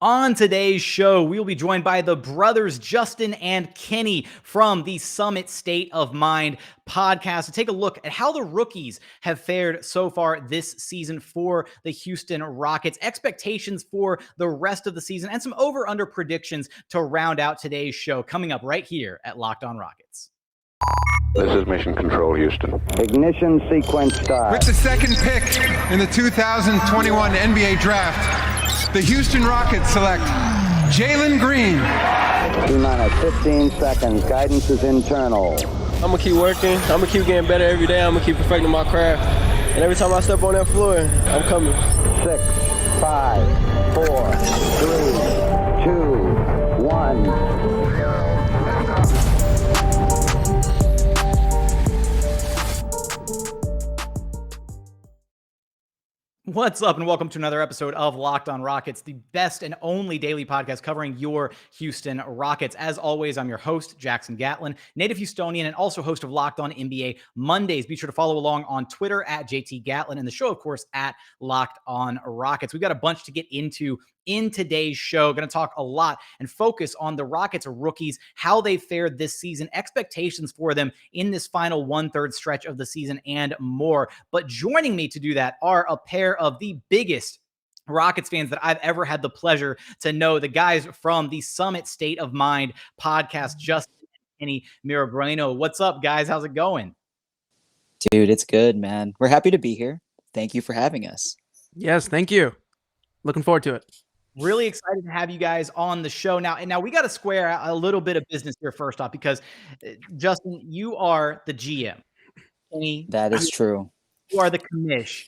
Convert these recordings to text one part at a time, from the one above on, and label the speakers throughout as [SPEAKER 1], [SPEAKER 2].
[SPEAKER 1] On today's show, we will be joined by the brothers Justin and Kenny from the Summit State of Mind podcast to take a look at how the rookies have fared so far this season for the Houston Rockets, expectations for the rest of the season, and some over-under predictions to round out today's show coming up right here at Locked On Rockets.
[SPEAKER 2] This is Mission Control, Houston.
[SPEAKER 3] Ignition sequence start.
[SPEAKER 4] With the second pick in the 2021 NBA Draft, the Houston Rockets select Jalen Green.
[SPEAKER 3] T-minus 15 seconds. Guidance is internal.
[SPEAKER 5] I'm going to keep working. I'm going to keep getting better every day. I'm going to keep perfecting my craft. And every time I step on that floor, I'm coming.
[SPEAKER 3] 6, 5, 4, 3, 2, 1.
[SPEAKER 1] What's up, and welcome to another episode of Locked On Rockets, the best and only daily podcast covering your Houston Rockets. As always, I'm your host, Jackson Gatlin, native Houstonian and also host of Locked On NBA Mondays. Be sure to follow along on Twitter at JT Gatlin and the show, of course, at Locked On Rockets. We've got a bunch to get into in today's show. Going to talk a lot and focus on the Rockets rookies, how they fared this season, expectations for them in this final one-third stretch of the season, and more. But joining me to do that are a pair of the biggest Rockets fans that I've ever had the pleasure to know, the guys from the Summit State of Mind podcast, Justin and Kenny Mirabueno. What's up, guys? How's it going?
[SPEAKER 6] Dude, it's good, man. We're happy to be here. Thank you for having us.
[SPEAKER 7] Yes, thank you. Looking forward to it.
[SPEAKER 1] Really excited to have you guys on the show now. And now we got to square out a little bit of business here first off, because Justin, you are the GM. Kenny,
[SPEAKER 6] That is true.
[SPEAKER 1] You are the commish.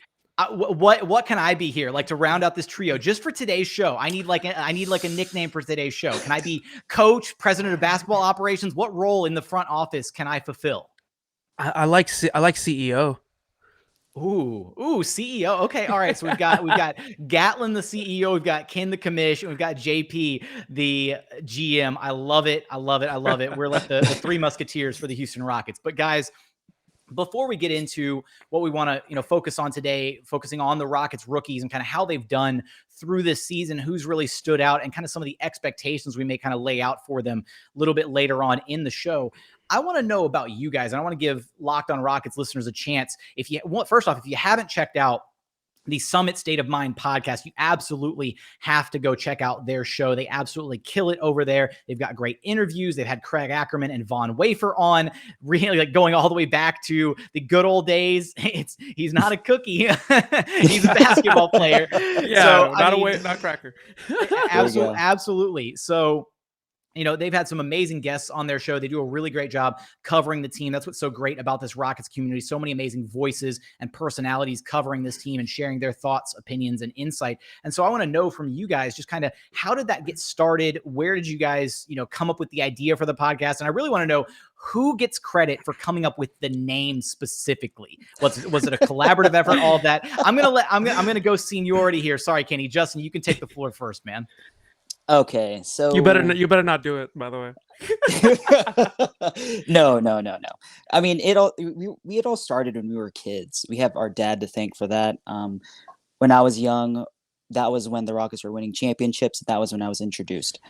[SPEAKER 1] What can I be here like to round out this trio just for today's show? I need like a nickname for today's show. Can I be coach, president of basketball operations? What role in the front office can I fulfill?
[SPEAKER 7] I like CEO.
[SPEAKER 1] Ooh, CEO. Okay, all right. So we've got Gatlin, the CEO. We've got Ken, the commish. We've got JP, the GM. I love it. We're like the three musketeers for the Houston Rockets. But guys, before we get into what we want to, focus on today, focusing on the Rockets rookies and kind of how they've done through this season, who's really stood out, and kind of some of the expectations we may kind of lay out for them a little bit later on in the show. I want to know about you guys, and I want to give Locked On Rockets listeners a chance. First off, if you haven't checked out the Summit State of Mind podcast, you absolutely have to go check out their show. They absolutely kill it over there. They've got great interviews. They've had Craig Ackerman and Von Wafer on, really like going all the way back to the good old days. He's not a cookie. He's a basketball player.
[SPEAKER 7] Yeah, so, not cracker.
[SPEAKER 1] Absolutely. So, they've had some amazing guests on their show. They do a really great job covering the team. That's what's so great about this Rockets community. So many amazing voices and personalities covering this team and sharing their thoughts, opinions, and insight. And so I want to know from you guys, just kind of how did that get started? Where did you guys, come up with the idea for the podcast? And I really want to know who gets credit for coming up with the name specifically. Was it a collaborative effort? All of that. I'm gonna go seniority here. Sorry, Kenny. Justin, you can take the floor first, man.
[SPEAKER 6] Okay, so
[SPEAKER 7] you better not do it, by the
[SPEAKER 6] way. No. I mean, we had all started when we were kids. We have our dad to thank for that. When I was young, that was when the Rockets were winning championships. That was when I was introduced.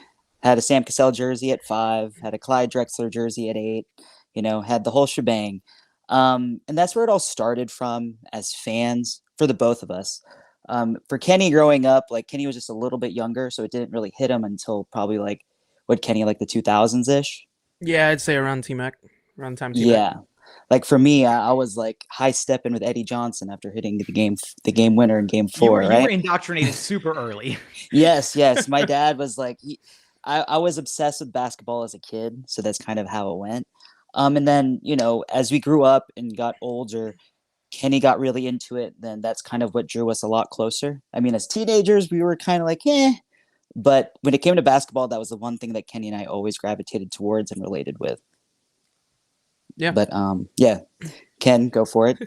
[SPEAKER 6] Had a Sam Cassell jersey at 5, had a Clyde Drexler jersey at 8, had the whole shebang. And that's where it all started from as fans for the both of us. For Kenny growing up, like Kenny was just a little bit younger, so it didn't really hit him until probably the 2000s ish.
[SPEAKER 7] Yeah, I'd say around T-Mac, around time T-Mac.
[SPEAKER 6] Yeah, like for me, I was like high stepping with Eddie Johnson after hitting the game winner in Game 4.
[SPEAKER 1] You were indoctrinated super early.
[SPEAKER 6] Yes. My dad was like, I was obsessed with basketball as a kid, so that's kind of how it went. And then as we grew up and got older, Kenny got really into it, then that's kind of what drew us a lot closer. I mean, as teenagers, we were kind of like, but when it came to basketball, that was the one thing that Kenny and I always gravitated towards and related with.
[SPEAKER 7] Yeah.
[SPEAKER 6] But Ken, go for it.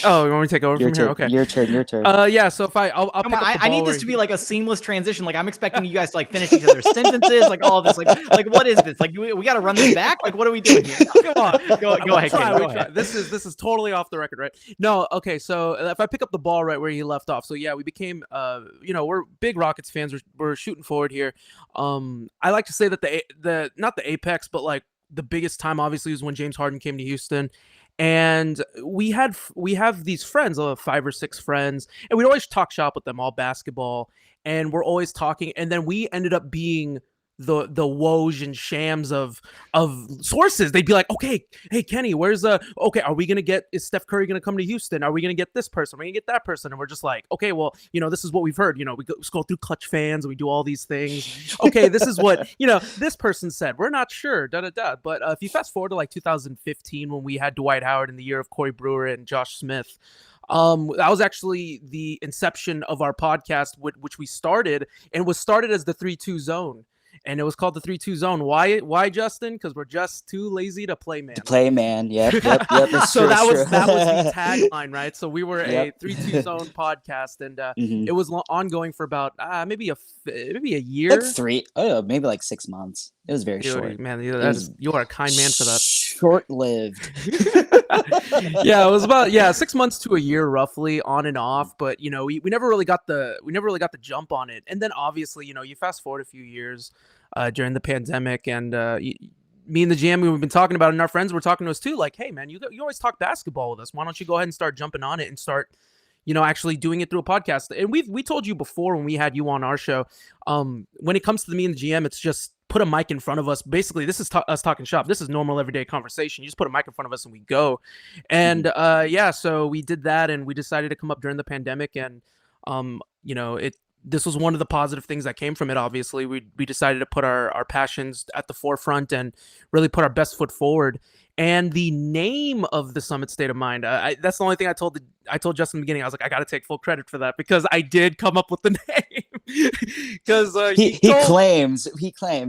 [SPEAKER 7] Oh, you want me to take over
[SPEAKER 6] Your
[SPEAKER 7] from
[SPEAKER 6] turn.
[SPEAKER 7] here? Okay.
[SPEAKER 6] Your turn. Your turn.
[SPEAKER 7] Yeah. So if I'll
[SPEAKER 1] Come
[SPEAKER 7] pick
[SPEAKER 1] on,
[SPEAKER 7] up the
[SPEAKER 1] I
[SPEAKER 7] ball
[SPEAKER 1] need
[SPEAKER 7] where
[SPEAKER 1] this to be like a seamless transition. Like I'm expecting you guys to like finish each other's sentences, like all of this. Like what is this? Like we got to run this back. Like what are we doing here? Come on, go ahead, Kenny. Go ahead.
[SPEAKER 7] This is totally off the record, right? No, okay. So if I pick up the ball right where he left off, so yeah, we became, we're big Rockets fans. We're shooting forward here. I like to say that the not the apex, but like the biggest time obviously was when James Harden came to Houston. And we have these friends, 5 or 6 friends, and we'd always talk shop with them, all basketball, and we're always talking. And then we ended up being the Woj and Shams of sources. They'd be like, okay, hey Kenny, is Steph Curry gonna come to Houston? Are we gonna get this person? Are we gonna get that person? And we're just like, okay, well, this is what we've heard. We scroll through Clutch Fans, we do all these things. Okay, this is what this person said. We're not sure. But if you fast forward to like 2015 when we had Dwight Howard in the year of Corey Brewer and Josh Smith. That was actually the inception of our podcast, which we started, and was started as the 3-2 zone. And it was called the 3-2 zone. Why, Justin? Because we're just too lazy to play man.
[SPEAKER 6] To play man. Yep.
[SPEAKER 7] So that was the tagline, right? So we were a 3-2 zone podcast, and it was ongoing for about maybe a year.
[SPEAKER 6] Like maybe like 6 months. It was very short.
[SPEAKER 7] Man, you are a kind man for that.
[SPEAKER 6] Short-lived.
[SPEAKER 7] Yeah, it was about 6 months to a year, roughly, on and off. But we never really got the jump on it. And then obviously, you fast forward a few years during the pandemic, and me and the GM, we've been talking about it, and our friends were talking to us too. Like, hey man, you always talk basketball with us. Why don't you go ahead and start jumping on it and start actually doing it through a podcast? And we told you before when we had you on our show, when it comes to me and the GM, it's just put a mic in front of us. Basically, this is us talking shop. This is normal everyday conversation. You just put a mic in front of us and we go. And so we did that, and we decided to come up during the pandemic, and this was one of the positive things that came from it. Obviously, we decided to put our passions at the forefront and really put our best foot forward. And the name of the Summit State of Mind, that's the only thing I told Justin in the beginning. I was like, I got to take full credit for that because I did come up with the name. Because
[SPEAKER 6] he claims.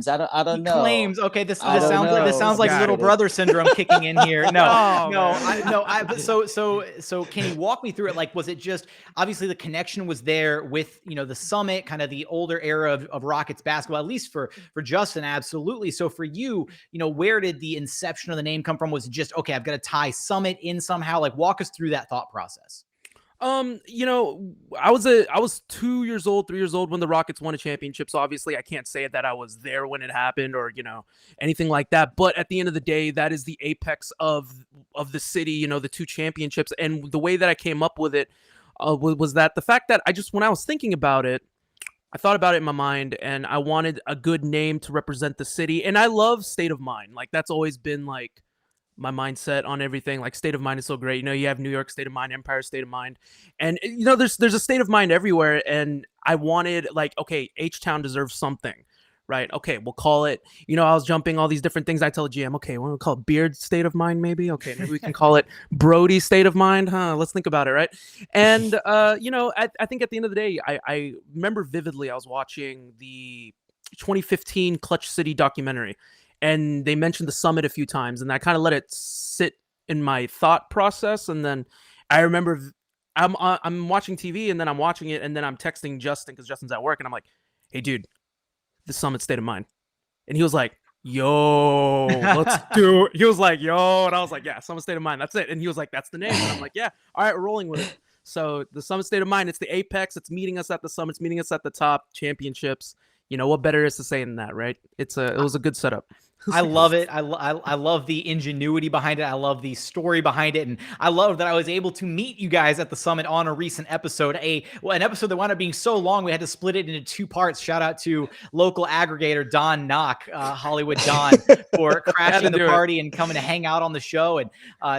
[SPEAKER 6] I don't know.
[SPEAKER 1] Claims. Okay, this sounds like little brother syndrome kicking in here. So can you walk me through it? Like, was it just obviously the connection was there with the Summit, kind of the older era of Rockets basketball, at least for Justin, absolutely. So for you, where did the inception of the name come from? Was it just, okay, I've got to tie Summit in somehow? Like, walk us through that thought process.
[SPEAKER 7] I was 2 years old, 3 years old when the Rockets won a championship. So obviously I can't say that I was there when it happened or, anything like that. But at the end of the day, that is the apex of the city, the 2 championships. And the way that I came up with it was that the fact that when I was thinking about it, I thought about it in my mind, and I wanted a good name to represent the city. And I love State of Mind. Like, that's always been like my mindset on everything. Like, State of Mind is so great. You have New York State of Mind, Empire State of Mind, and there's a state of mind everywhere. And I wanted, like, okay, H-Town deserves something, right? Okay, we'll call it, I was jumping all these different things. I tell the GM, okay, we'll call it Beard State of Mind, maybe. Okay, maybe we can call it Brody State of Mind. Let's think about it, right? And I think at the end of the day, I remember vividly, I was watching the 2015 Clutch City documentary, and they mentioned the Summit a few times, and I kind of let it sit in my thought process. And then I remember I'm watching TV, and then I'm watching it, and then I'm texting Justin because Justin's at work, and I'm like, hey, dude, the Summit State of Mind. And he was like, yo, let's do it. He was like, yo, and I was like, yeah, Summit State of Mind, that's it. And he was like, that's the name. And I'm like, yeah, all right, we're rolling with it. So the Summit State of Mind, it's the apex. It's meeting us at the summit. It's meeting us at the top, championships. What better is to say than that, right? It was a good setup.
[SPEAKER 1] I love it. I love the ingenuity behind it. I love the story behind it. And I love that I was able to meet you guys at the Summit on a recent episode, an episode that wound up being so long, we had to split it into 2 parts. Shout out to local aggregator Don Knock, Hollywood Don, for crashing the party and coming to hang out on the show, and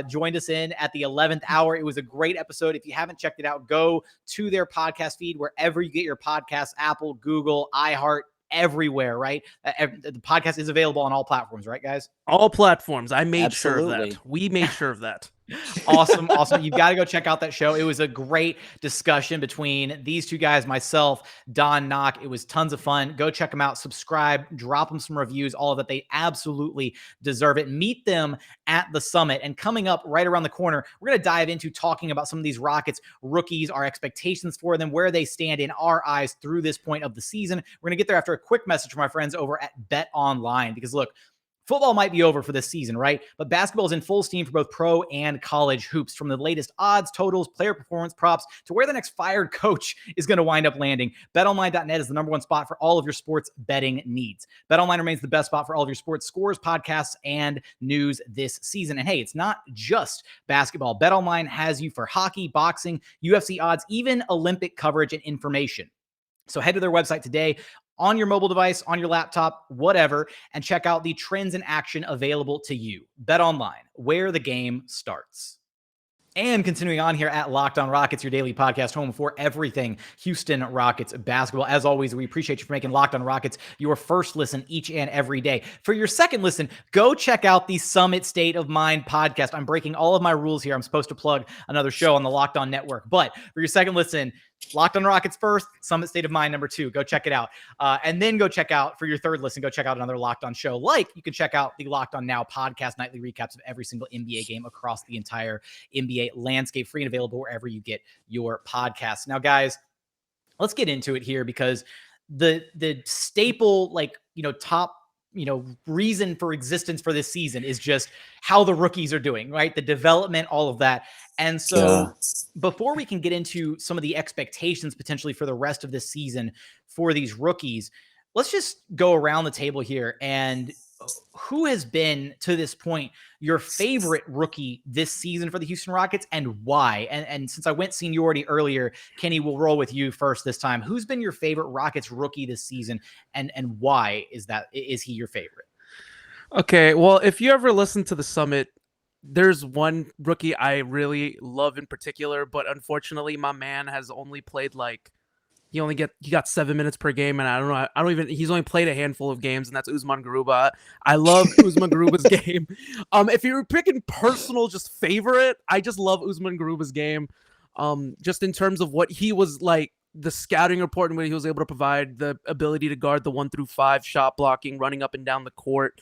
[SPEAKER 1] joined us in at the 11th hour. It was a great episode. If you haven't checked it out, go to their podcast feed, wherever you get your podcasts, Apple, Google, iHeart, everywhere, right? The podcast is available on all platforms, right, guys?
[SPEAKER 7] All platforms. I made sure of
[SPEAKER 6] Absolutely.
[SPEAKER 7] that. We made sure of that.
[SPEAKER 1] Awesome. You've got to go check out that show. It was a great discussion between these two guys, myself, Don Knock. It was tons of fun. Go check them out. Subscribe, drop them some reviews, all of that. They absolutely deserve it. Meet them at the summit. And coming up right around the corner, we're going to dive into talking about some of these Rockets rookies, our expectations for them, where they stand in our eyes through this point of the season. We're going to get there after a quick message from my friends over at BetOnline, because look, football might be over for this season, right? But basketball is in full steam for both pro and college hoops. From the latest odds, totals, player performance props, to where the next fired coach is going to wind up landing, BetOnline.net is the number one spot for all of your sports betting needs. BetOnline remains the best spot for all of your sports scores, podcasts, and news this season. And hey, it's not just basketball. BetOnline has you for hockey, boxing, UFC odds, even Olympic coverage and information. So head to their website today, on your mobile device, on your laptop, whatever, and check out the trends in action available to you. BetOnline, where the game starts. And continuing on here at Locked On Rockets, your daily podcast home for everything Houston Rockets basketball. As always, we appreciate you for making Locked On Rockets your first listen each and every day. For your second listen, go check out the Summit State of Mind podcast. I'm breaking all of my rules here. I'm supposed to plug another show on the Locked On Network. But for your second listen, Locked On Rockets first, Summit State of Mind number 2. Go check it out. And then go check out, for your third listen, go check out another Locked On show. Like, you can check out the Locked On Now podcast, nightly recaps of every single NBA game across the entire NBA landscape, free and available wherever you get your podcasts. Now, guys, let's get into it here, because the staple, top reason for existence for this season is just how the rookies are doing, right? The development, all of that. And so before we can get into some of the expectations potentially for the rest of this season for these rookies, let's just go around the table here. And who has been, to this point, your favorite rookie this season for the Houston Rockets, and why? And since I went seniority earlier, Kenny, we'll roll with you first this time. Who's been your favorite Rockets rookie this season, and why is he your favorite?
[SPEAKER 7] Okay, well, if you ever listen to the Summit, there's one rookie I really love in particular, but unfortunately, my man has only played he got 7 minutes per game, and he's only played a handful of games, and that's Usman Garuba. I love Usman Garuba's game. If you were picking personal, just favorite, I just love Usman Garuba's game. Just in terms of what he was like, the scouting report and what he was able to provide, the ability to guard the 1 through 5, shot blocking, running up and down the court.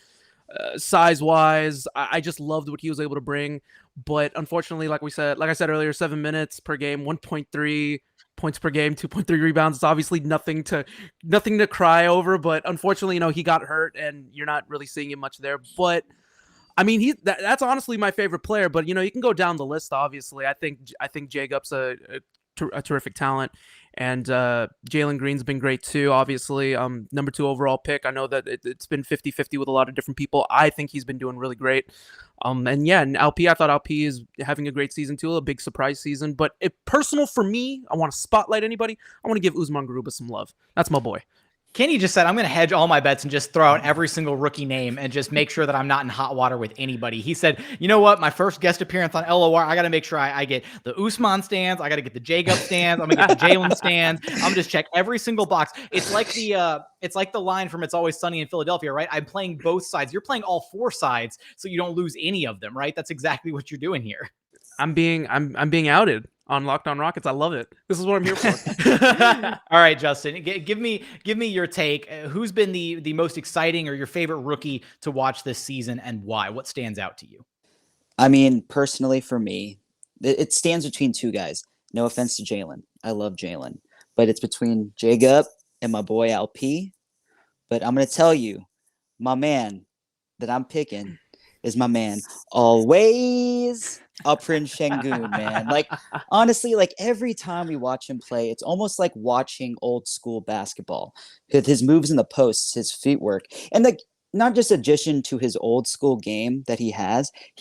[SPEAKER 7] Size wise, I just loved what he was able to bring. But unfortunately, like I said earlier, 7 minutes per game, 1.3 points per game, 2.3 rebounds. It's obviously nothing to cry over, but unfortunately, he got hurt and you're not really seeing him much there. But I mean, that's honestly my favorite player. But you can go down the list. Obviously, I think Jacob's a terrific talent. And Jalen Green's been great too, obviously. Number 2 overall pick. I know that it's been 50-50 with a lot of different people. I think he's been doing really great. And LP, I thought LP is having a great season too, a big surprise season. But if personal for me, I want to spotlight anybody. I want to give Usman Garuba some love. That's my boy.
[SPEAKER 1] Kenny just said, I'm going to hedge all my bets and just throw out every single rookie name and just make sure that I'm not in hot water with anybody. He said, you know what? My first guest appearance on LOR, I got to make sure I get the Usman stands. I got to get the Jacob stands. I'm going to get the Jalen stands. I'm going to just check every single box. It's like the line from It's Always Sunny in Philadelphia, right? I'm playing both sides. You're playing all 4 sides so you don't lose any of them, right? That's exactly what you're doing here.
[SPEAKER 7] I'm being outed on Locked On Rockets. I love it. This is what I'm here for.
[SPEAKER 1] All right, Justin, give me your take. Who's been the most exciting or your favorite rookie to watch this season, and why? What stands out to you?
[SPEAKER 6] I mean, personally for me, it stands between 2 guys. No offense to Jalen. I love Jalen. But it's between Jacob and my boy LP. But I'm going to tell you, my man that I'm picking is my man always, Alperen Sengun, man. Like, honestly, like every time we watch him play, it's almost like watching old school basketball. His moves in the posts, his feet work, and like not just addition to his old school game that he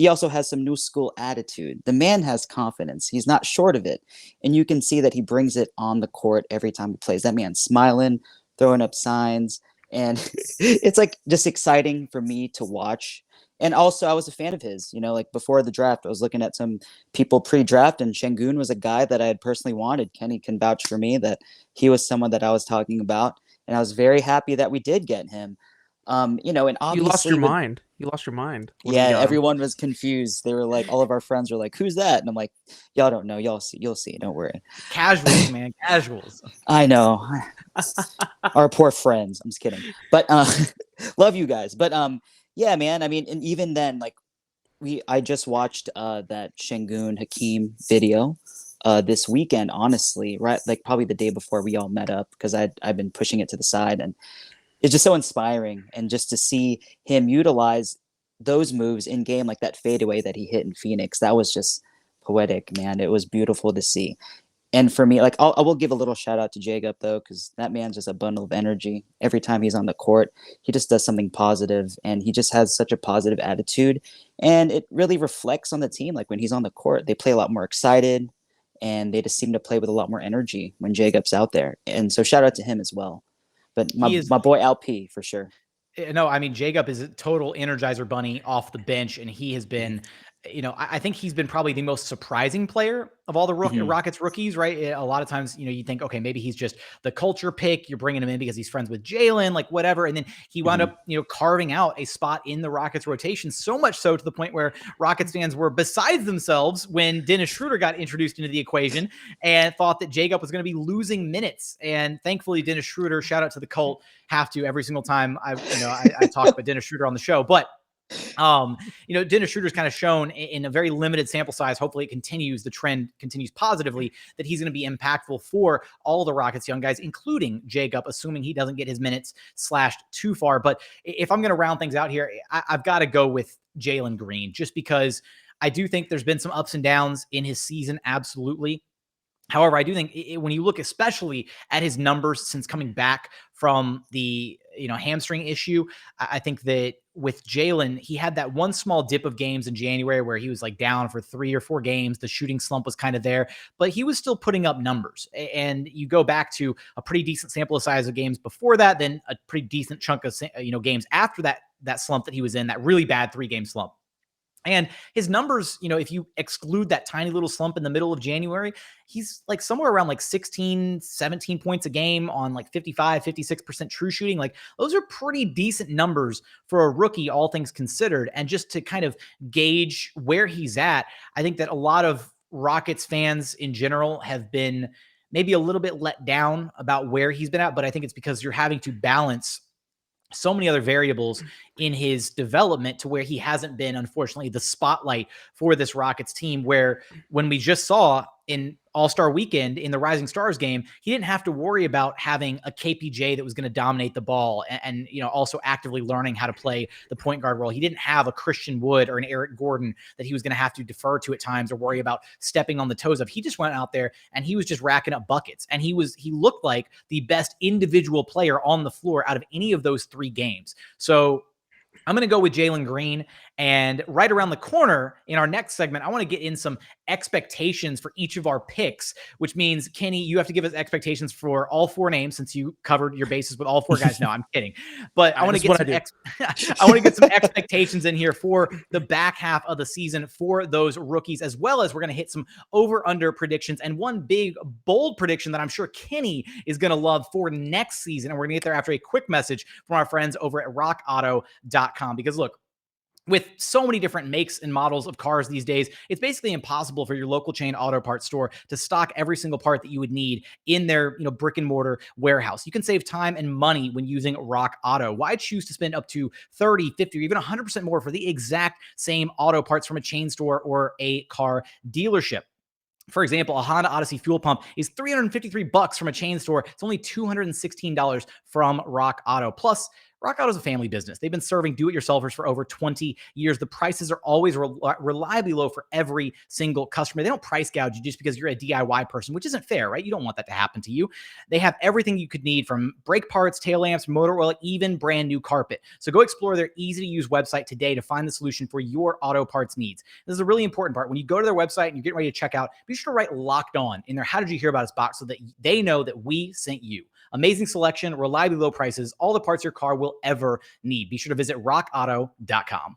[SPEAKER 6] also has some new school attitude. The man has confidence. He's not short of it. And you can see that he brings it on the court every time he plays. That man's smiling, throwing up signs, and it's like just exciting for me to watch. And also, I was a fan of his, like before the draft, I was looking at some people pre-draft, and Sengun was a guy that I had personally wanted. Kenny can vouch for me that he was someone that I was talking about, and I was very happy that we did get him. You know, and
[SPEAKER 7] You lost
[SPEAKER 6] obviously
[SPEAKER 7] your mind. You lost your mind. when we
[SPEAKER 6] yeah,
[SPEAKER 7] got him.
[SPEAKER 6] everyone was confused. They were like, all of our friends were like, "Who's that?" And I'm like, "Y'all don't know. You'll see. Don't worry."
[SPEAKER 1] Casuals, man, casuals.
[SPEAKER 6] I know. Our poor friends. I'm just kidding. But love you guys. But yeah, man. I mean, and even then, like I just watched that Shengun Hakeem video this weekend, honestly, right? Like probably the day before we all met up because I've been pushing it to the side, and it's just so inspiring. And just to see him utilize those moves in game, like that fadeaway that he hit in Phoenix, that was just poetic, man. It was beautiful to see. And for me, like I will give a little shout out to Jacob though, because that man's just a bundle of energy. Every time he's on the court, he just does something positive, and he just has such a positive attitude. And it really reflects on the team. Like when he's on the court, they play a lot more excited, and they just seem to play with a lot more energy when Jacob's out there. And so shout out to him as well. But my boy LP for sure.
[SPEAKER 1] No, I mean, Jacob is a total energizer bunny off the bench, and he has been, I think he's been probably the most surprising player of all the Rockets rookies, right? A lot of times, you think, okay, maybe he's just the culture pick. You're bringing him in because he's friends with Jalen, like whatever. And then he wound up, carving out a spot in the Rockets rotation, so much so to the point where Rockets fans were besides themselves when Dennis Schroeder got introduced into the equation and thought that Jacob was going to be losing minutes. And thankfully, Dennis Schroeder, shout out to the cult, have to every single time I talk about Dennis Schroeder on the show. But Dennis Schroeder's kind of shown in a very limited sample size. Hopefully the trend continues positively, that he's going to be impactful for all the Rockets young guys, including Jacob, assuming he doesn't get his minutes slashed too far. But if I'm going to round things out here, I've got to go with Jalen Green, just because I do think there's been some ups and downs in his season. Absolutely. However, I do think when you look especially at his numbers since coming back from the hamstring issue, I think that with Jalen, he had that one small dip of games in January where he was like down for 3 or 4 games. The shooting slump was kind of there, but he was still putting up numbers. And you go back to a pretty decent sample size of games before that, then a pretty decent chunk of games after that slump that he was in, that really bad 3-game slump. And his numbers, if you exclude that tiny little slump in the middle of January, he's like somewhere around like 16, 17 points a game on like 55, 56% true shooting. Like those are pretty decent numbers for a rookie, all things considered. And just to kind of gauge where he's at, I think that a lot of Rockets fans in general have been maybe a little bit let down about where he's been at. But I think it's because you're having to balance so many other variables in his development to where he hasn't been, unfortunately, the spotlight for this Rockets team, where when we just saw in All-Star Weekend in the Rising Stars game, he didn't have to worry about having a KPJ that was going to dominate the ball and also actively learning how to play the point guard role. He didn't have a Christian Wood or an Eric Gordon that he was going to have to defer to at times or worry about stepping on the toes of. He just went out there and he was just racking up buckets. And he looked like the best individual player on the floor out of any of those 3 games. So I'm going to go with Jalen Green. And right around the corner in our next segment, I want to get in some expectations for each of our picks, which means, Kenny, you have to give us expectations for all 4 names since you covered your bases with all 4 guys. No, I'm kidding. But I want to get some expectations in here for the back half of the season for those rookies, as well as we're going to hit some over-under predictions and one big, bold prediction that I'm sure Kenny is going to love for next season. And we're going to get there after a quick message from our friends over at RockAuto.com. Because look, with so many different makes and models of cars these days, it's basically impossible for your local chain auto parts store to stock every single part that you would need in their brick and mortar warehouse. You can save time and money when using Rock Auto. Why choose to spend up to 30, 50, or even 100% more for the exact same auto parts from a chain store or a car dealership? For example, a Honda Odyssey fuel pump is $353 from a chain store. It's only $216 from Rock Auto. Plus, Rock Auto is a family business. They've been serving do-it-yourselfers for over 20 years. The prices are always reliably low for every single customer. They don't price gouge you just because you're a DIY person, which isn't fair, right? You don't want that to happen to you. They have everything you could need, from brake parts, tail lamps, motor oil, even brand new carpet. So go explore their easy-to-use website today to find the solution for your auto parts needs. This is a really important part. When you go to their website and you're getting ready to check out, be sure to write "Locked On" in their "How did you hear about us" box so that they know that we sent you. Amazing selection, reliably low prices, all the parts your car will ever need. Be sure to visit rockauto.com.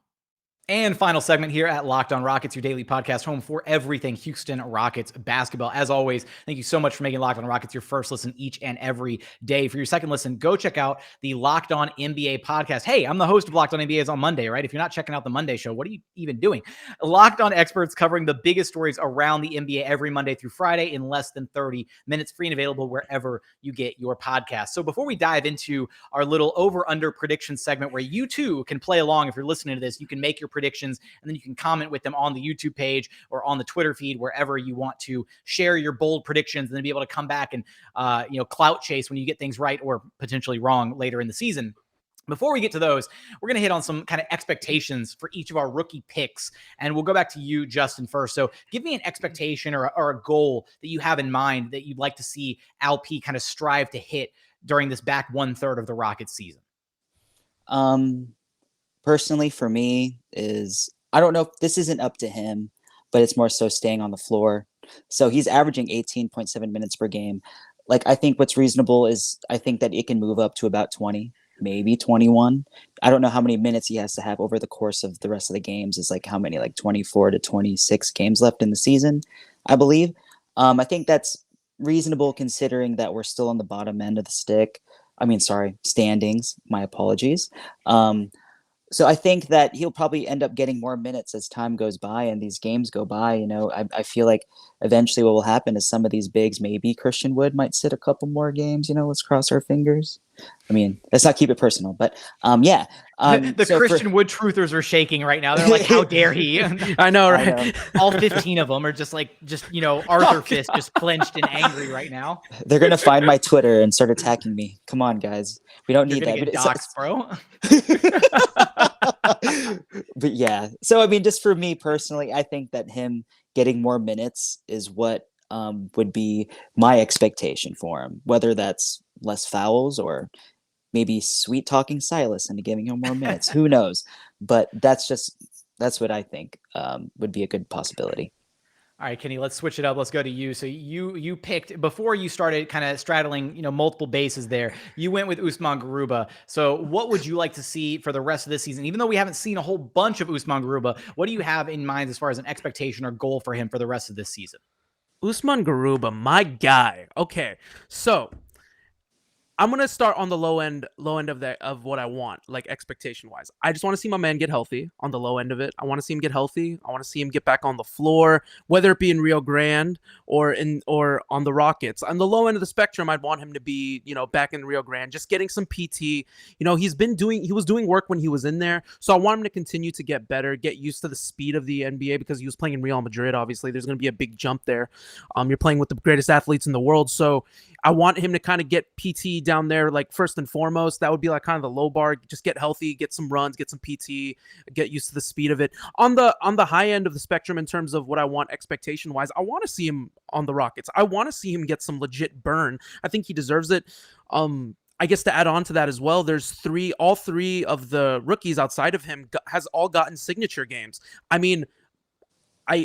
[SPEAKER 1] And final segment here at Locked On Rockets, your daily podcast home for everything Houston Rockets basketball. As always, thank you so much for making Locked On Rockets your first listen each and every day. For your second listen, go check out the Locked On NBA podcast. Hey, I'm the host of Locked On NBA. It's on Monday, right? If you're not checking out the Monday show, what are you even doing? Locked On experts covering the biggest stories around the NBA every Monday through Friday in less than 30 minutes, free and available wherever you get your podcast. So before we dive into our little over-under prediction segment where you too can play along, if you're listening to this, you can make your predictions, and then you can comment with them on the YouTube page or on the Twitter feed, wherever you want to share your bold predictions, and then be able to come back and clout chase when you get things right or potentially wrong later in the season. Before we get to those, we're going to hit on some kind of expectations for each of our rookie picks, and we'll go back to you, Justin, first. So give me an expectation or a goal that you have in mind that you'd like to see LP kind of strive to hit during this back 1/3 of the Rockets season.
[SPEAKER 6] Personally, for me, I don't know if this isn't up to him, but it's more so staying on the floor. So he's averaging 18.7 minutes per game. Like, I think what's reasonable is I think that it can move up to about 20, maybe 21. I don't know how many minutes he has to have over the course of the rest of the games. Is like how many, like 24 to 26 games left in the season, I believe. I think that's reasonable considering that we're still on the bottom end of the standings. My apologies. So I think that he'll probably end up getting more minutes as time goes by and these games go by. I feel like eventually what will happen is some of these bigs, maybe Christian Wood might sit a couple more games. Let's cross our fingers. I mean, let's not keep it personal, but yeah.
[SPEAKER 1] The Christian Wood truthers are shaking right now. They're like, how dare he?
[SPEAKER 7] I know, right?
[SPEAKER 1] All 15 of them are just Arthur Fist, just clenched and angry right now.
[SPEAKER 6] They're going to find my Twitter and start attacking me. Come on, guys. We don't need that.
[SPEAKER 1] Get doxed, bro.
[SPEAKER 6] But yeah. So, I mean, just for me personally, I think that him getting more minutes is what would be my expectation for him, whether that's less fouls or maybe sweet talking Silas into giving him more minutes. Who knows? But that's what I think would be a good possibility.
[SPEAKER 1] All right, Kenny, let's switch it up. Let's go to you. So you picked, before you started kind of straddling, multiple bases there, you went with Usman Garuba. So what would you like to see for the rest of this season? Even though we haven't seen a whole bunch of Usman Garuba, what do you have in mind as far as an expectation or goal for him for the rest of this season?
[SPEAKER 7] Usman Garuba, my guy. Okay, so I'm gonna start on the low end of what I want, like expectation wise. I just want to see my man get healthy on the low end of it. I want to see him get healthy. I want to see him get back on the floor, whether it be in Rio Grande or on the Rockets. On the low end of the spectrum, I'd want him to be, back in Rio Grande, just getting some PT. He was doing work when he was in there, so I want him to continue to get better, get used to the speed of the NBA because he was playing in Real Madrid. Obviously, there's going to be a big jump there. You're playing with the greatest athletes in the world, so I want him to kind of get PT down there, like first and foremost. That would be like kind of the low bar. Just get healthy, get some runs, get some PT, get used to the speed of it. On the high end of the spectrum, in terms of what I want expectation wise, I want to see him on the Rockets. I want to see him get some legit burn. I think he deserves it. I guess to add on to that as well, there's all three of the rookies outside of him has all gotten signature games. I mean,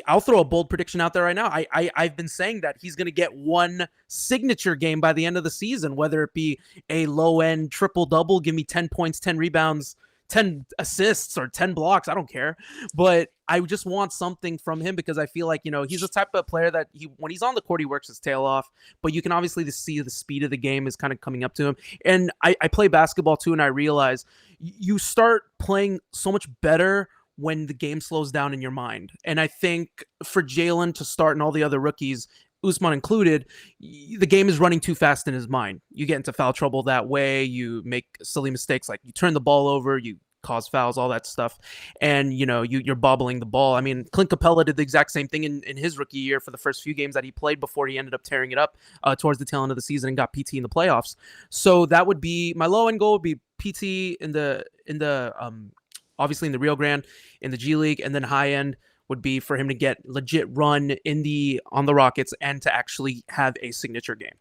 [SPEAKER 7] I'll throw a bold prediction out there right now. I've been saying that he's going to get one signature game by the end of the season, whether it be a low-end triple-double, give me 10 points, 10 rebounds, 10 assists, or 10 blocks. I don't care. But I just want something from him because I feel like, he's the type of player that when he's on the court, he works his tail off. But you can obviously see the speed of the game is kind of coming up to him. And I play basketball too, and I realize you start playing so much better when the game slows down in your mind. And I think for Jalen to start and all the other rookies, Usman included, the game is running too fast in his mind. You get into foul trouble that way. You make silly mistakes, like you turn the ball over, you cause fouls, all that stuff. And, you're bobbling the ball. I mean, Clint Capella did the exact same thing in his rookie year for the first few games that he played before he ended up tearing it up towards the tail end of the season and got PT in the playoffs. So that would be my low end goal, would be PT in the obviously in the Rio Grande, in the G League, and then high end would be for him to get legit run on the Rockets and to actually have a signature game.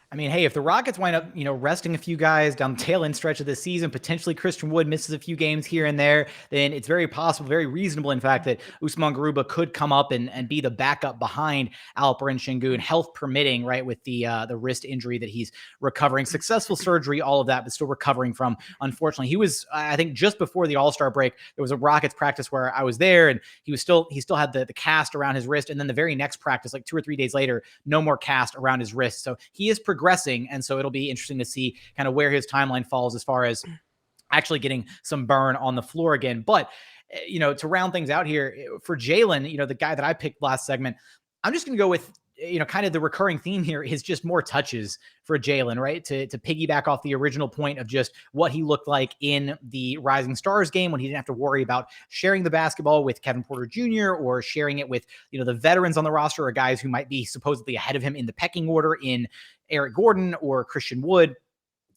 [SPEAKER 1] I mean, hey, if the Rockets wind up, resting a few guys down the tail end stretch of this season, potentially Christian Wood misses a few games here and there, then it's very possible, very reasonable, in fact, that Usman Garuba could come up and be the backup behind Alperen Sengun, health permitting, right, with the wrist injury that he's recovering, successful surgery, all of that, but still recovering from. Unfortunately, he was, I think, just before the All-Star break, there was a Rockets practice where I was there, and he still had the cast around his wrist, and then the very next practice, like 2 or 3 days later, no more cast around his wrist. So he is progressing, and so it'll be interesting to see kind of where his timeline falls as far as actually getting some burn on the floor again. But to round things out here for Jalen, the guy that I picked last segment, I'm just going to go with kind of the recurring theme here is just more touches for Jalen, right? To piggyback off the original point of just what he looked like in the Rising Stars game when he didn't have to worry about sharing the basketball with Kevin Porter Jr. or sharing it with, the veterans on the roster or guys who might be supposedly ahead of him in the pecking order in Eric Gordon or Christian Wood.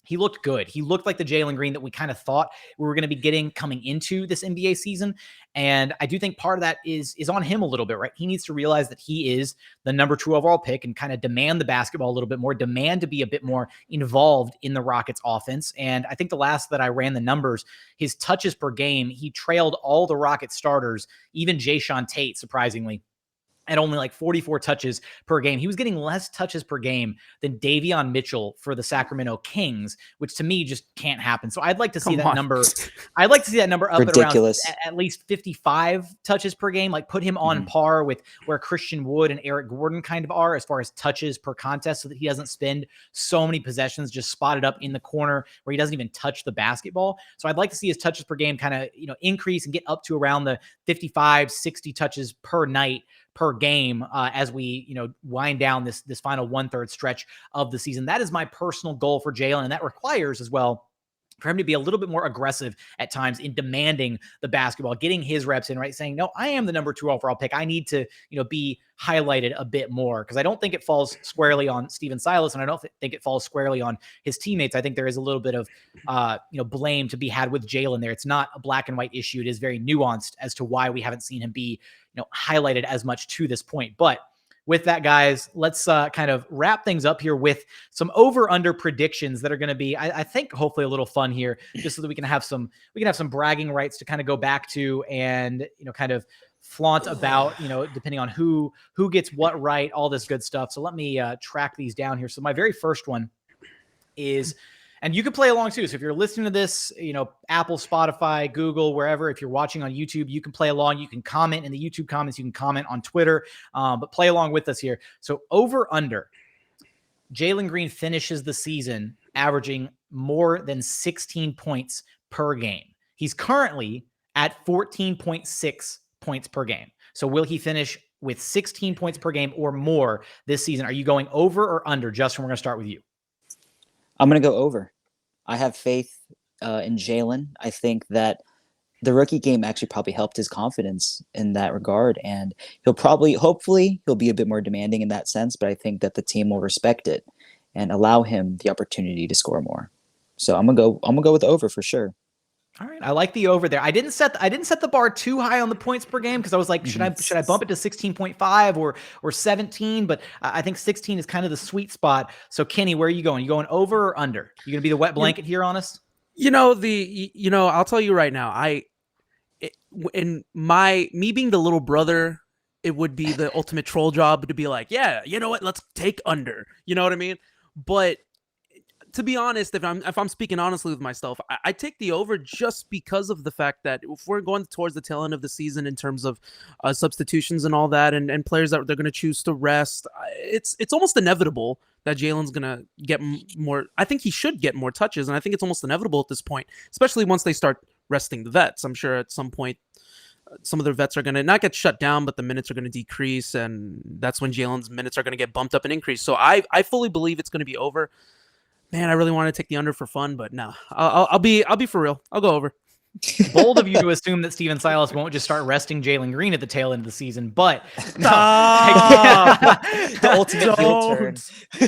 [SPEAKER 1] He looked good. He looked like the Jalen Green that we kind of thought we were going to be getting coming into this NBA season. And I do think part of that is on him a little bit, right? He needs to realize that he is the number 2 overall pick and kind of demand the basketball a little bit more, demand to be a bit more involved in the Rockets offense. And I think the last that I ran the numbers, his touches per game, he trailed all the Rockets starters, even Jae'Sean Tate, surprisingly, at only like 44 touches per game. He was getting less touches per game than Davion Mitchell for the Sacramento Kings, which to me just can't happen. So I'd like to see that number. I'd like to see that number up
[SPEAKER 6] Ridiculous.
[SPEAKER 1] at around at least 55 touches per game, like put him on par with where Christian Wood and Eric Gordon kind of are as far as touches per contest, so that he doesn't spend so many possessions just spotted up in the corner where he doesn't even touch the basketball. So I'd like to see his touches per game kind of, increase and get up to around the 55, 60 touches per night per game as we, wind down this final 1/3 stretch of the season. That is my personal goal for Jalen, and that requires as well for him to be a little bit more aggressive at times in demanding the basketball, getting his reps in, right? Saying, no, I am the number 2 overall pick. I need to, be highlighted a bit more, because I don't think it falls squarely on Steven Silas, and I don't think it falls squarely on his teammates. I think there is a little bit of, blame to be had with Jalen there. It's not a black and white issue. It is very nuanced as to why we haven't seen him be, highlighted as much to this point. But with that, guys, let's kind of wrap things up here with some over/under predictions that are going to be, I think, hopefully a little fun here, just so that we can have some bragging rights to kind of go back to and kind of flaunt about, depending on who gets what right, all this good stuff. So let me track these down here. So my very first one is, and you can play along too. So if you're listening to this, Apple, Spotify, Google, wherever, if you're watching on YouTube, you can play along. You can comment in the YouTube comments. You can comment on Twitter, but play along with us here. So over/under, Jalen Green finishes the season averaging more than 16 points per game. He's currently at 14.6 points per game. So will he finish with 16 points per game or more this season? Are you going over or under? Justin, we're going to start with you.
[SPEAKER 6] I'm going to go over. I have faith in Jalen. I think that the rookie game actually probably helped his confidence in that regard, and hopefully he'll be a bit more demanding in that sense, but I think that the team will respect it and allow him the opportunity to score more. So I'm going to go with over for sure.
[SPEAKER 1] All right, I like the over there. I didn't set the bar too high on the points per game, because I was like, should I bump it to 16.5 or 17? But I think 16 is kind of the sweet spot. So Kenny, where are you going? You going over or under? You gonna be the wet blanket here on us?
[SPEAKER 7] I'll tell you right now. Me being the little brother, it would be the ultimate troll job to be like, yeah, you know what? Let's take under. You know what I mean? But to be honest, if I'm speaking honestly with myself, I take the over just because of the fact that if we're going towards the tail end of the season in terms of substitutions and all that, and players that they're going to choose to rest, it's almost inevitable that Jalen's going to get more. I think he should get more touches, and I think it's almost inevitable at this point, especially once they start resting the vets. I'm sure at some point some of their vets are going to not get shut down, but the minutes are going to decrease, and that's when Jalen's minutes are going to get bumped up and increased. So I fully believe it's going to be over. Man, I really want to take the under for fun, but no, I'll be for real. I'll go over.
[SPEAKER 1] Bold of you to assume that Steven Silas won't just start resting Jalen Green at the tail end of the season, but
[SPEAKER 6] The ultimate heel turn.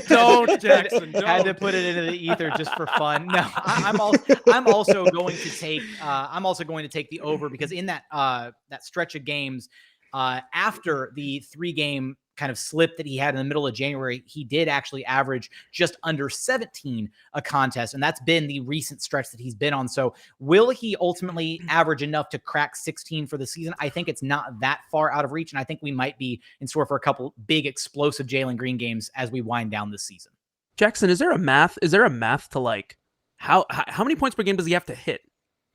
[SPEAKER 7] Don't, Jackson. Don't.
[SPEAKER 1] Had to put it into the ether just for fun. No, I'm also going to take the over, because in that stretch of games, after the 3-game kind of slip that he had in the middle of January, he did actually average just under 17 a contest. And that's been the recent stretch that he's been on. So will he ultimately average enough to crack 16 for the season? I think it's not that far out of reach. And I think we might be in store for a couple big explosive Jalen Green games as we wind down this season.
[SPEAKER 7] Jackson, is there a math to like how many points per game does he have to hit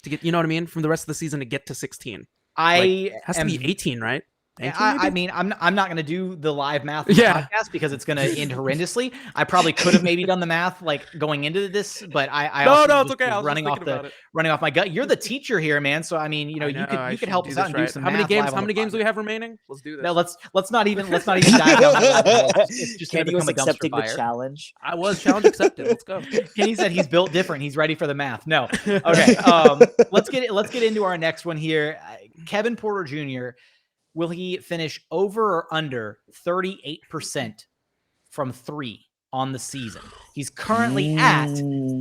[SPEAKER 7] to get, you know what I mean, from the rest of the season to get to 16? It has to be 18, right?
[SPEAKER 1] I mean, I'm not going to do the live math podcast because it's going to end horrendously. I probably could have maybe done the math like going into this, but I
[SPEAKER 7] no, it's okay. I was
[SPEAKER 1] running off my gut. You're the teacher here, man. So I mean, you could help us out and do some
[SPEAKER 7] How many
[SPEAKER 1] math
[SPEAKER 7] games do we have remaining? Let's do this.
[SPEAKER 1] No, let's not even dive down that road. It's just going to become a
[SPEAKER 6] accepting
[SPEAKER 1] dumpster
[SPEAKER 6] the
[SPEAKER 1] fire.
[SPEAKER 6] challenge.
[SPEAKER 7] I was challenge accepted. Let's go.
[SPEAKER 1] Kenny said he's built different. He's ready for the math. No. Okay. Let's get into our next one here. Kevin Porter Jr. Will he finish over or under 38% from 3 on the season? He's currently at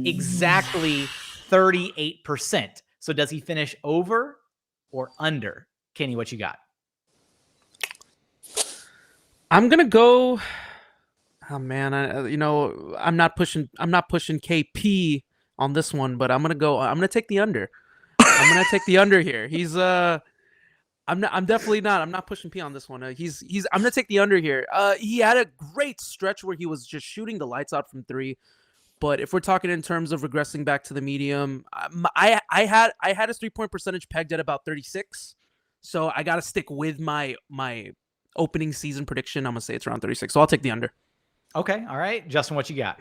[SPEAKER 1] exactly 38%. So does he finish over or under? Kenny, what you got?
[SPEAKER 7] I'm gonna go. Oh man, I'm not pushing KP on this one, but I'm gonna take the under. I'm gonna take the under here. He's I'm definitely not. I'm not pushing P on this one. I'm gonna take the under here. He had a great stretch where he was just shooting the lights out from 3. But if we're talking in terms of regressing back to the medium, I had his 3-point percentage pegged at about 36. So I got to stick with my opening season prediction. I'm gonna say it's around 36. So I'll take the under.
[SPEAKER 1] Okay. All right, Justin, what you got?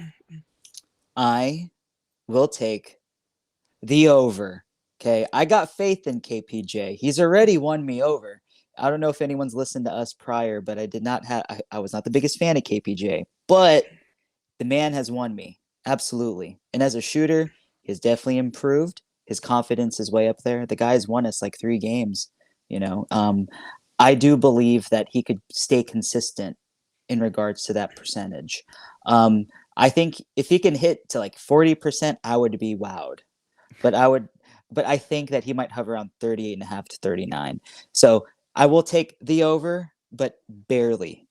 [SPEAKER 6] I will take the over. Okay, I got faith in KPJ. He's already won me over. I don't know if anyone's listened to us prior, but I was not the biggest fan of KPJ. But the man has won me. Absolutely. And as a shooter, he's definitely improved. His confidence is way up there. The guy's won us like 3 games. I do believe that he could stay consistent in regards to that percentage. I think if he can hit to like 40%, I would be wowed. But I think that he might hover around 38.5 to 39. So I will take the over, but barely.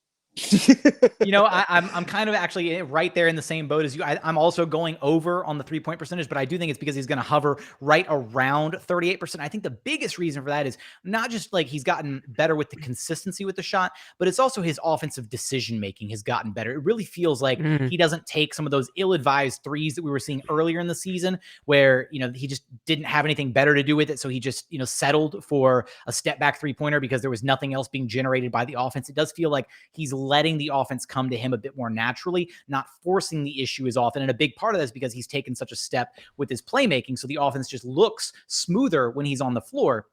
[SPEAKER 1] I'm kind of actually right there in the same boat as you. I'm also going over on the 3-point percentage, but I do think it's because he's going to hover right around 38%. I think the biggest reason for that is not just like he's gotten better with the consistency with the shot, but it's also his offensive decision-making has gotten better. It really feels like he doesn't take some of those ill-advised threes that we were seeing earlier in the season where, he just didn't have anything better to do with it. So he just, settled for a step back 3-pointer because there was nothing else being generated by the offense. It does feel like he's letting the offense come to him a bit more naturally, not forcing the issue as often. And a big part of that is because he's taken such a step with his playmaking. So the offense just looks smoother when he's on the floor.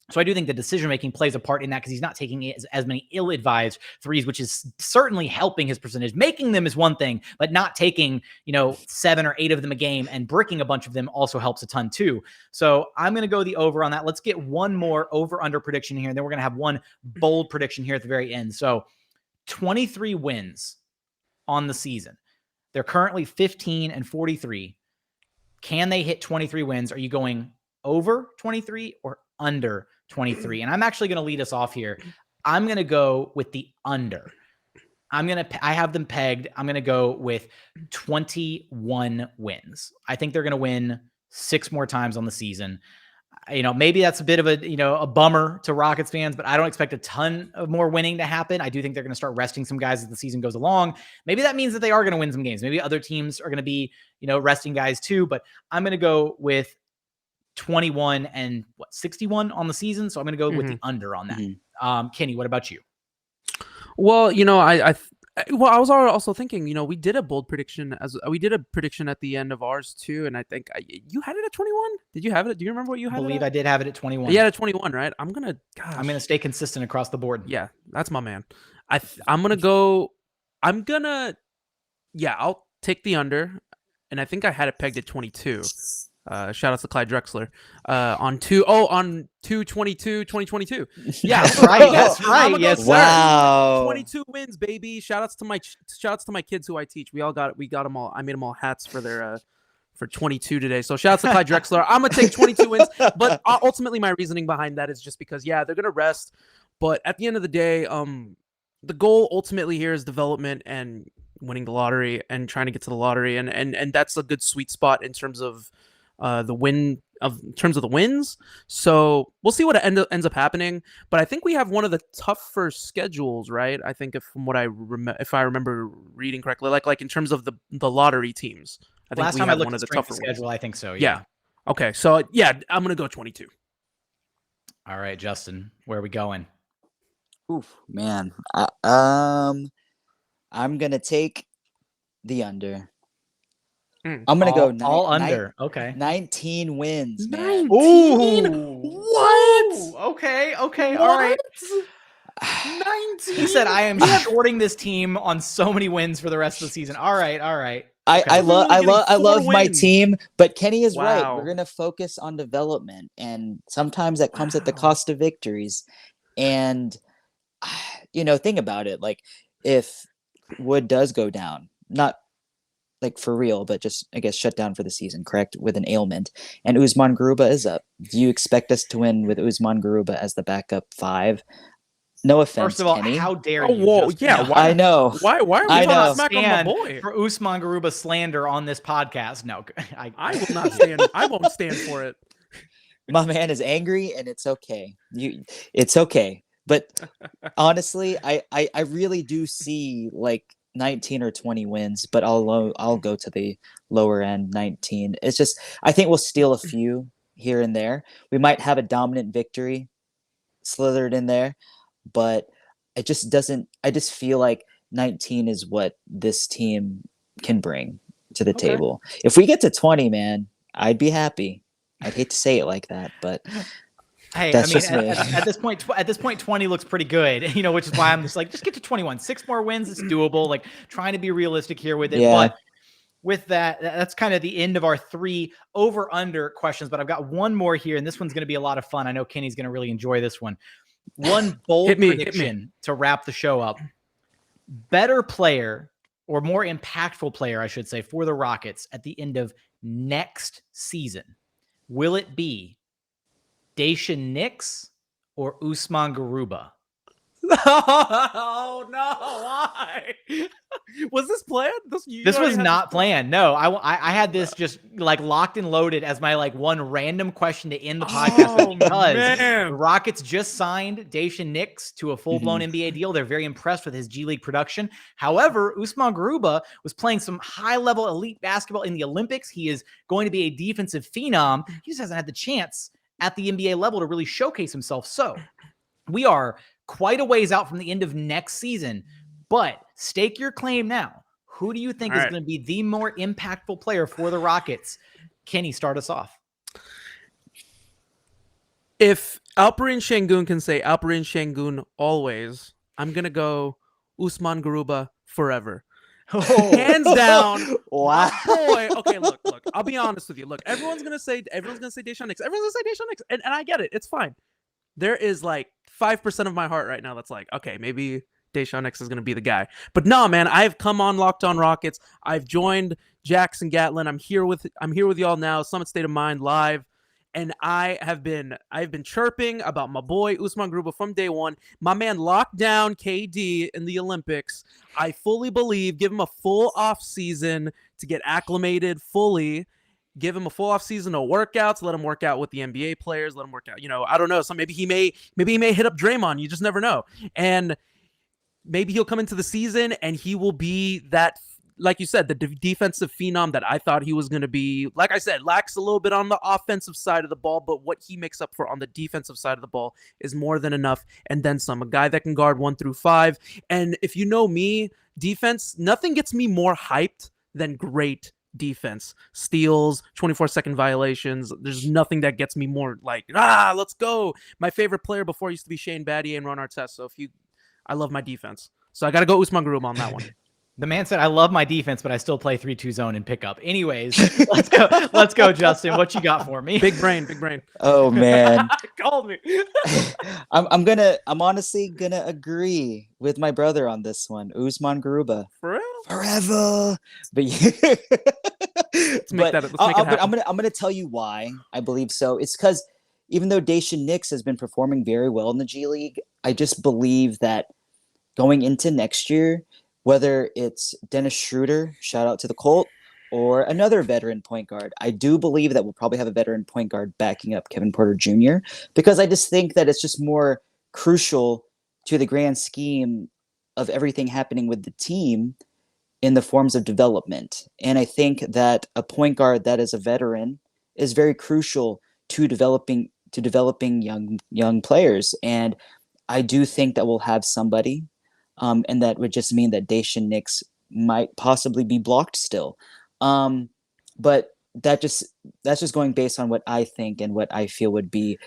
[SPEAKER 1] So I do think the decision-making plays a part in that because he's not taking as many ill-advised threes, which is certainly helping his percentage. Making them is one thing, but not taking, 7 or 8 of them a game and bricking a bunch of them also helps a ton too. So I'm going to go the over on that. Let's get one more over-under prediction here. And then we're going to have one bold prediction here at the very end. So 23 wins on the season. They're currently 15-43. Can they hit 23 wins? Are you going over 23 or under 23? And I'm actually going to lead us off here. I'm going to go with the under. I have them pegged. I'm going to go with 21 wins. I think they're going to win 6 more times on the season. Maybe that's a bit of a bummer to Rockets fans, but I don't expect a ton of more winning to happen. I do think they're going to start resting some guys as the season goes along. Maybe that means that they are going to win some games. Maybe other teams are going to be, resting guys too, but I'm going to go with 21 and 61 on the season. So I'm going to go with the under on that. Kenny, what about you?
[SPEAKER 7] Well, I was also thinking, we did a bold prediction at the end of ours too, and I think you had it at 21. Did you have it? Do you remember what you had?
[SPEAKER 1] I believe I did have it at 21.
[SPEAKER 7] Yeah, at 21, right? I'm gonna
[SPEAKER 1] stay consistent across the board.
[SPEAKER 7] Yeah, that's my man. I'll take the under, and I think I had it pegged at 22. Shout out to Clyde Drexler on 2/22/2022. Yeah,
[SPEAKER 1] that's right. That's right. Yes,
[SPEAKER 6] wow.
[SPEAKER 7] 22 wins, baby. Shout outs to my kids who I teach. We got them all. I made them all hats for their for 22 today. So shout outs to Clyde Drexler. I'm gonna take 22 wins, but ultimately my reasoning behind that is just because they're gonna rest But at the end of the day, the goal ultimately here is development and winning the lottery and trying to get to the lottery, and that's a good sweet spot in terms of in terms of the wins. So we'll see what ends up happening. But I think we have one of the tougher schedules, right? I think if I remember reading correctly, like in terms of the lottery teams. I think
[SPEAKER 1] Last
[SPEAKER 7] we
[SPEAKER 1] time I
[SPEAKER 7] have
[SPEAKER 1] looked
[SPEAKER 7] one
[SPEAKER 1] at
[SPEAKER 7] of the
[SPEAKER 1] strength
[SPEAKER 7] tougher
[SPEAKER 1] of schedule,
[SPEAKER 7] ones.
[SPEAKER 1] I think so.
[SPEAKER 7] Yeah. Okay. So yeah, I'm gonna go 22.
[SPEAKER 1] All right, Justin, where are we going?
[SPEAKER 6] Oof, man. I'm gonna take the under. I'm gonna go
[SPEAKER 1] all under. Okay.
[SPEAKER 6] 19 wins, man.
[SPEAKER 7] 19?
[SPEAKER 1] Ooh.
[SPEAKER 7] What?
[SPEAKER 1] Ooh, okay. All right.
[SPEAKER 7] What? 19?
[SPEAKER 1] He said, "I am shorting this team on so many wins for the rest of the season." All right.
[SPEAKER 6] I love my
[SPEAKER 7] wins.
[SPEAKER 6] team, but Kenny is right.
[SPEAKER 7] Wow.
[SPEAKER 6] We're gonna focus on development, and sometimes that comes at the cost of victories. And think about it. Like, if Wood does go down, not like for real, but just I guess shut down for the season, correct, with an ailment, and Usman Garuba is up. Do you expect us to win with Usman Garuba as the backup 5? No offense,
[SPEAKER 1] First of all,
[SPEAKER 6] Kenny.
[SPEAKER 1] how dare
[SPEAKER 7] Oh,
[SPEAKER 1] you?
[SPEAKER 7] whoa,
[SPEAKER 1] Justin?
[SPEAKER 7] yeah,
[SPEAKER 1] No.
[SPEAKER 7] why-
[SPEAKER 6] I know.
[SPEAKER 7] Why are we
[SPEAKER 6] I
[SPEAKER 7] talking
[SPEAKER 6] know.
[SPEAKER 7] smack on my
[SPEAKER 1] Stand
[SPEAKER 7] boy?
[SPEAKER 1] for Usman Garuba slander on this podcast. No,
[SPEAKER 7] I will not stand. I won't stand for it.
[SPEAKER 6] My man is angry, and it's okay. It's okay. But honestly, I really do see like 19 or 20 wins, but I'll go to the lower end, 19. It's just I think we'll steal a few here and there. We might have a dominant victory slithered in there, but it just doesn't. I just feel like 19 is what this team can bring to the table. If we get to 20, man, I'd be happy. I'd hate to say it like that, but
[SPEAKER 1] Hey,
[SPEAKER 6] that's
[SPEAKER 1] I mean,
[SPEAKER 6] just me.
[SPEAKER 1] at this point, 20 looks pretty good, which is why I'm just like, just get to 21. 6 more wins, it's doable. Like, trying to be realistic here with it.
[SPEAKER 6] Yeah.
[SPEAKER 1] But with that's kind of the end of our 3 over-under questions. But I've got one more here, and this one's going to be a lot of fun. I know Kenny's going to really enjoy this one. One bold prediction to wrap the show up. Better player, or more impactful player, I should say, for the Rockets at the end of next season. Will it be Jae'Sean or Usman Garuba?
[SPEAKER 7] Oh no! Why? Was this planned?
[SPEAKER 1] This was not planned. No, I had this just like locked and loaded as my like one random question to end the podcast because the Rockets just signed Jae'Sean to a full-blown NBA deal. They're very impressed with his G League production. However, Usman Garuba was playing some high-level elite basketball in the Olympics. He is going to be a defensive phenom. He just hasn't had the chance at the NBA level to really showcase himself. So we are quite a ways out from the end of next season, but stake your claim now. Who do you think is going to be the more impactful player for the Rockets? Kenny, start us off.
[SPEAKER 7] If Alperen Sengun can say Alperen Sengun always, I'm going to go Usman Garuba forever. Hands down.
[SPEAKER 6] Wow.
[SPEAKER 7] Boy. Okay, look. I'll be honest with you. Look, everyone's gonna say Jae'Sean. Everyone's gonna say Jae'Sean, and I get it. It's fine. There is like 5% of my heart right now that's like, okay, maybe Jae'Sean is gonna be the guy. But no, man, I've come on Locked On Rockets. I've joined Jackson Gatlin. I'm here with y'all now. Summit State of Mind live. And I've been chirping about my boy Usman Garuba from day one. My man locked down KD in the Olympics. I fully believe, give him a full off season to get acclimated fully. Give him a full off season of workouts. Let him work out with the NBA players. Let him work out. I don't know. So maybe he may hit up Draymond. You just never know. And maybe he'll come into the season and he will be that. Like you said, the defensive phenom that I thought he was going to be. Like I said, lacks a little bit on the offensive side of the ball, but what he makes up for on the defensive side of the ball is more than enough, and then some. A guy that can guard 1 through 5. And if you know me, defense, nothing gets me more hyped than great defense. Steals, 24-second violations. There's nothing that gets me more like, let's go. My favorite player before used to be Shane Battier and Ron Artest. So I love my defense. So I got to go Usman Garuba on that one.
[SPEAKER 1] The man said, I love my defense, but I still play 3-2 zone and pickup. Anyways, let's go, Justin. What you got for me?
[SPEAKER 7] Big brain.
[SPEAKER 6] Oh man.
[SPEAKER 7] Called me.
[SPEAKER 6] I'm honestly gonna agree with my brother on this one. Usman Garuba. Forever. But
[SPEAKER 7] let's make it happen.
[SPEAKER 6] I'm gonna tell you why I believe so. It's because even though Daishen Nix has been performing very well in the G League, I just believe that going into next year, whether it's Dennis Schroeder, shout out to the Colt, or another veteran point guard, I do believe that we'll probably have a veteran point guard backing up Kevin Porter Jr. because I just think that it's just more crucial to the grand scheme of everything happening with the team in the forms of development. And I think that a point guard that is a veteran is very crucial to developing young players. And I do think that we'll have somebody, and that would just mean that Daishen Nix might possibly be blocked still. But that's just going based on what I think and what I feel would be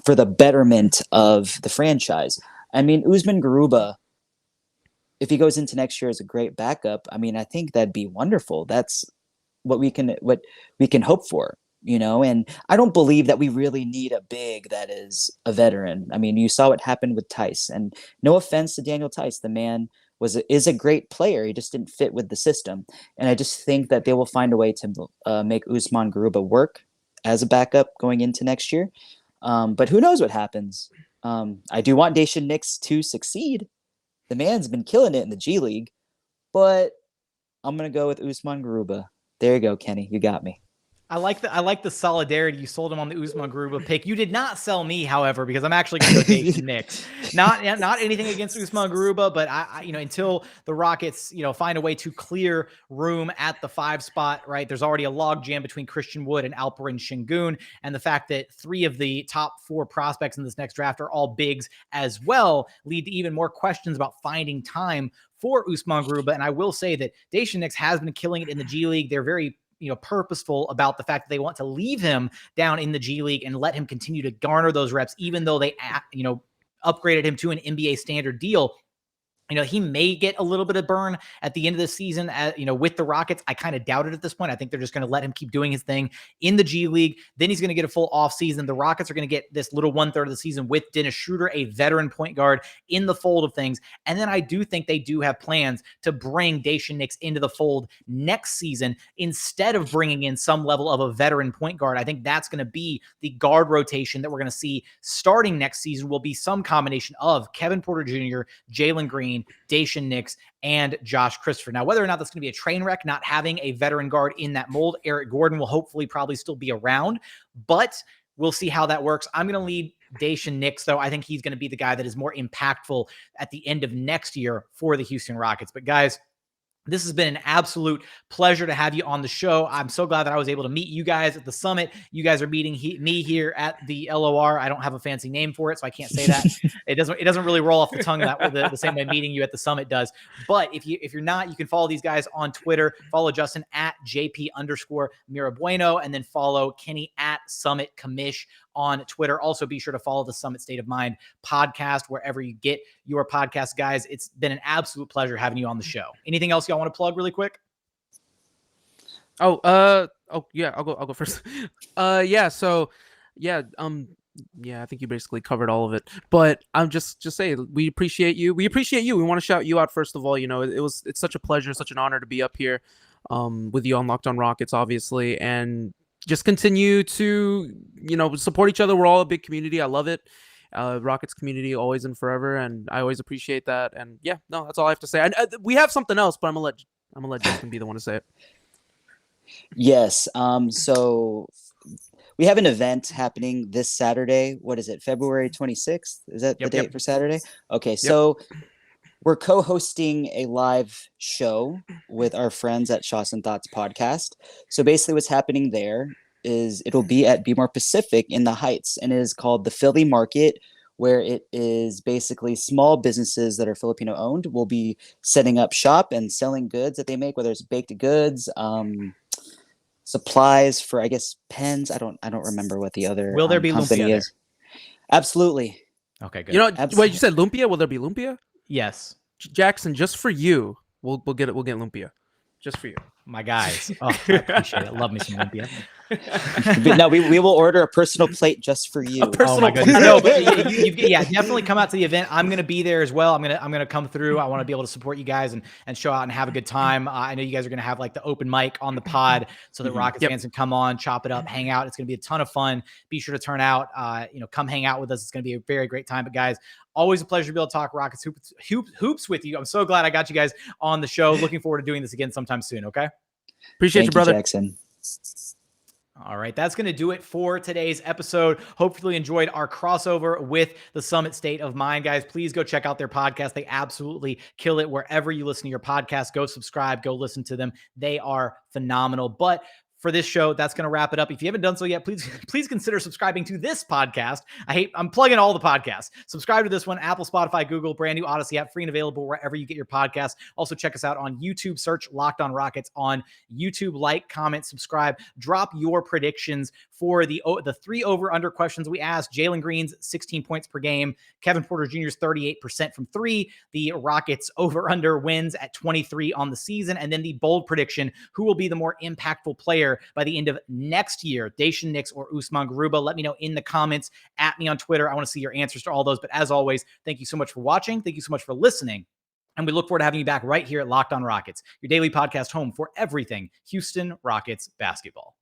[SPEAKER 6] for the betterment of the franchise. I mean, Usman Garuba, if he goes into next year as a great backup, I mean, I think that'd be wonderful. That's what we can hope for, and I don't believe that we really need a big that is a veteran. I mean, you saw what happened with Tice, and no offense to Daniel Tice, the man is a great player. He just didn't fit with the system. And I just think that they will find a way to make Usman Garuba work as a backup going into next year. But who knows what happens? I do want Daishen Nix to succeed. The man's been killing it in the G League, but I'm going to go with Usman Garuba. There you go, Kenny. You got me.
[SPEAKER 1] I like the solidarity. You sold him on the Usman Garuba pick. You did not sell me, however, because I'm actually going to go Daishen Nix. Not anything against Usman Garuba, but I until the Rockets, find a way to clear room at the 5 spot, right? There's already a log jam between Christian Wood and Alperen Sengun, and the fact that 3 of the top 4 prospects in this next draft are all bigs as well lead to even more questions about finding time for Usman Garuba. And I will say that Daishen Nix has been killing it in the G League. They're very purposeful about the fact that they want to leave him down in the G League and let him continue to garner those reps, even though they, upgraded him to an NBA standard deal. He may get a little bit of burn at the end of the season, with the Rockets. I kind of doubt it at this point. I think they're just going to let him keep doing his thing in the G League. Then he's going to get a full off season. The Rockets are going to get this little 1/3 of the season with Dennis Schroeder, a veteran point guard, in the fold of things. And then I do think they do have plans to bring Daishen Nix into the fold next season instead of bringing in some level of a veteran point guard. I think that's going to be the guard rotation that we're going to see starting next season will be some combination of Kevin Porter Jr., Jalen Green, Daishen Nix, and Josh Christopher. Now, whether or not that's going to be a train wreck, not having a veteran guard in that mold, Eric Gordon will hopefully probably still be around, but we'll see how that works. I'm going to lead Daishen Nix, though. I think he's going to be the guy that is more impactful at the end of next year for the Houston Rockets. But guys, this has been an absolute pleasure to have you on the show. I'm so glad that I was able to meet you guys at the summit. You guys are meeting me here at the LOR. I don't have a fancy name for it, so I can't say that. It doesn't really roll off the tongue the same way meeting you at the summit does. But if you're not, you can follow these guys on Twitter. Follow Justin at JP_Mirabueno, and then follow Kenny at Summit Commish on Twitter. Also, be sure to follow the Summit State of Mind podcast wherever you get your podcast, guys. It's been an absolute pleasure having you on the show. Anything else y'all want to plug really quick?
[SPEAKER 7] Yeah, I'll go first. I think you basically covered all of it. But I'm just saying, we appreciate you. We want to shout you out first of all. It's such a pleasure, such an honor to be up here with you on Locked On Rockets, obviously, and just continue to, support each other. We're all a big community. I love it. Rockets community always and forever. And I always appreciate that. And yeah, no, that's all I have to say. We have something else, but I'm going to let Justin be the one to say it.
[SPEAKER 6] Yes. So we have an event happening this Saturday. What is it? February 26th? Is that the date for Saturday? Okay. So we're co-hosting a live show with our friends at Shots and Thoughts podcast. So basically what's happening there is it'll be at Be More Pacific in the Heights, and it is called the Philly Market, where it is basically small businesses that are Filipino owned will be setting up shop and selling goods that they make, whether it's baked goods, supplies for, I guess, pens. I don't remember what the other
[SPEAKER 1] Will there be
[SPEAKER 6] company
[SPEAKER 1] lumpia
[SPEAKER 6] is. Absolutely.
[SPEAKER 1] Okay, good.
[SPEAKER 7] Wait, you said lumpia? Will there be lumpia?
[SPEAKER 1] Yes.
[SPEAKER 7] Jackson, just for you, we'll get lumpia. Just for you.
[SPEAKER 1] My guys. Oh, I appreciate it. Love me some lumpia.
[SPEAKER 6] But no, we will order a personal plate just for you.
[SPEAKER 1] Oh my goodness. No, but yeah, definitely come out to the event. I'm going to be there as well. I'm going to come through. I want to be able to support you guys and show out and have a good time. I know you guys are going to have like the open mic on the pod so that Rockets fans can come on, chop it up, hang out. It's going to be a ton of fun. Be sure to turn out, come hang out with us. It's going to be a very great time. But guys, always a pleasure to be able to talk Rockets hoops with you. I'm so glad I got you guys on the show. Looking forward to doing this again sometime soon. Okay.
[SPEAKER 7] Appreciate you, brother.
[SPEAKER 6] Jackson.
[SPEAKER 1] All right, that's going to do it for today's episode. Hopefully you enjoyed our crossover with the Summit State of Mind, guys. Please go check out their podcast. They absolutely kill it wherever you listen to your podcast. Go subscribe, go listen to them. They are phenomenal. But for this show, that's going to wrap it up. If you haven't done so yet, please consider subscribing to this podcast. I'm plugging all the podcasts. Subscribe to this one, Apple, Spotify, Google, brand new Odyssey app, free and available wherever you get your podcasts. Also check us out on YouTube. Search Locked On Rockets on YouTube. Like, comment, subscribe. Drop your predictions for the 3 over-under questions we asked. Jalen Green's 16 points per game. Kevin Porter Jr.'s 38% from 3. The Rockets over-under wins at 23 on the season. And then the bold prediction, who will be the more impactful player by the end of next year, Jae'Sean Nix or Usman Garuba? Let me know in the comments. At me on Twitter. I want to see your answers to all those. But as always, thank you so much for watching. Thank you so much for listening. And we look forward to having you back right here at Locked On Rockets, your daily podcast home for everything Houston Rockets basketball.